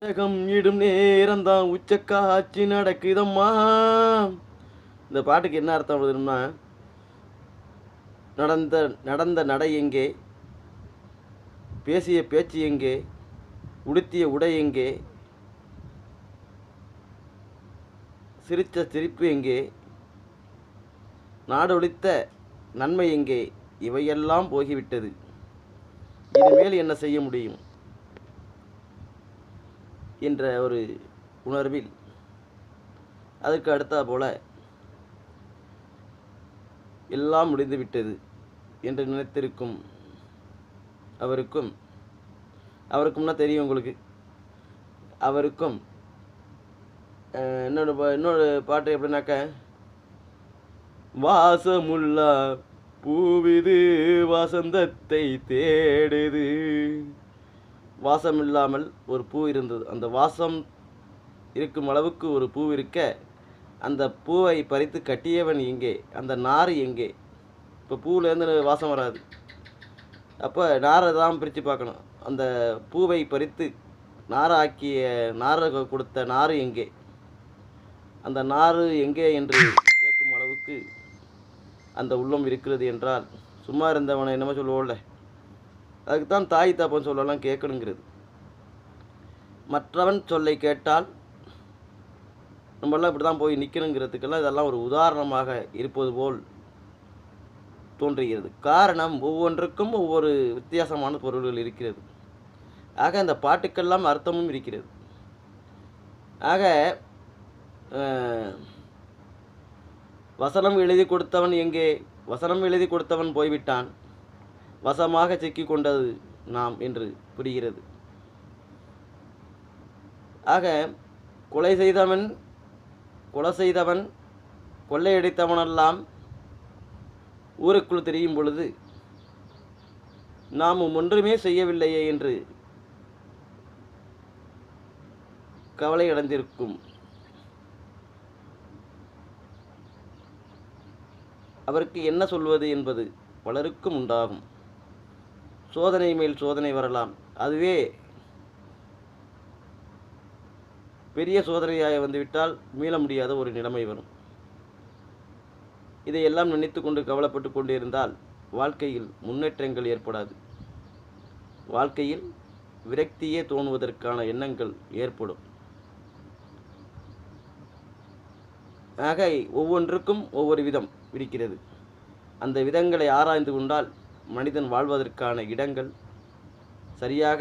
உலகம் இடும் நேரம்தான் உச்சக்காட்சி நடக்குதம்மா. இந்த பாட்டுக்கு என்ன அர்த்தம் வருதுன்னா, நடந்த நடந்த நடை எங்கே, பேசிய பேச்சு எங்கே, உடுத்திய உடை எங்கே, சிரித்த சிரிப்பு எங்கே, நாடொழித்த நன்மை எங்கே, இவையெல்லாம் போகிவிட்டது. இனிமேல் என்ன செய்ய முடியும் என்ற ஒரு உணர்வில் அதற்கு அடுத்தா போல எல்லாம் முடிந்துவிட்டது என்று நினைத்திருக்கும் அவருக்கும்னா தெரியும் உங்களுக்கு, அவருக்கும் இன்னொரு பாட்டு எப்படின்னாக்க, வாசமுள்ளா பூவிது வசந்தத்தை தேடுது. வாசம் இல்லாமல் ஒரு பூ இருந்தது. அந்த வாசம் இருக்கும் அளவுக்கு ஒரு பூ இருக்க, அந்த பூவை பறித்து கட்டியவன் எங்கே, அந்த நார் எங்கே? இப்போ பூவிலேருந்து வாசம் வராது. அப்போ நாரை தான் பிரித்து பார்க்கணும். அந்த பூவை பறித்து நாரை கொடுத்த நார் எங்கே, அந்த நார் எங்கே என்று கேட்கும் அளவுக்கு அந்த உள்ளம் இருக்கிறது என்றால், சும்மா இருந்தவனை என்னமோ சொல்லுவோம்ல, அதுக்கு தான் தாய் தப்பன் சொல்லலாம் கேட்கணுங்கிறது. மற்றவன் சொல்லை கேட்டால் நம்மளாம் இப்படி தான் போய் நிற்கணுங்கிறதுக்கெல்லாம் இதெல்லாம் ஒரு உதாரணமாக இருப்பது போல் தோன்றுகிறது. காரணம், ஒவ்வொன்றுக்கும் ஒவ்வொரு வித்தியாசமான பொருள்கள் இருக்கிறது. ஆக இந்த பாட்டுக்கெல்லாம் அர்த்தமும் இருக்கிறது. ஆக வசனம் எழுதி கொடுத்தவன் எங்கே, வசனம் எழுதி கொடுத்தவன் போய்விட்டான், வசமாக சிக்கி கொண்டது நாம் என்று புரிகிறது. ஆக கொலை செய்தவன் கொள்ளையடித்தவனெல்லாம் ஊருக்குள் தெரியும் பொழுது நாம் ஒன்றுமே செய்யவில்லையே என்று கவலை அடைந்திருக்கும். அவருக்கு என்ன சொல்வது என்பது பலருக்கும் உண்டாகும். சோதனை மேல் சோதனை வரலாம். அதுவே பெரிய சோதனையாக வந்துவிட்டால் மீள முடியாத ஒரு நிலைமை வரும். இதையெல்லாம் நினைத்து கொண்டு கவலைப்பட்டு கொண்டிருந்தால் வாழ்க்கையில் முன்னேற்றங்கள் ஏற்படாது. வாழ்க்கையில் விரக்தியே தோணுவதற்கான எண்ணங்கள் ஏற்படும். ஆக ஒவ்வொன்றுக்கும் ஒவ்வொரு விதம் இருக்கிறது. அந்த விதங்களை ஆராய்ந்து கொண்டால் மனிதன் வாழ்வதற்கான இடங்கள் சரியாக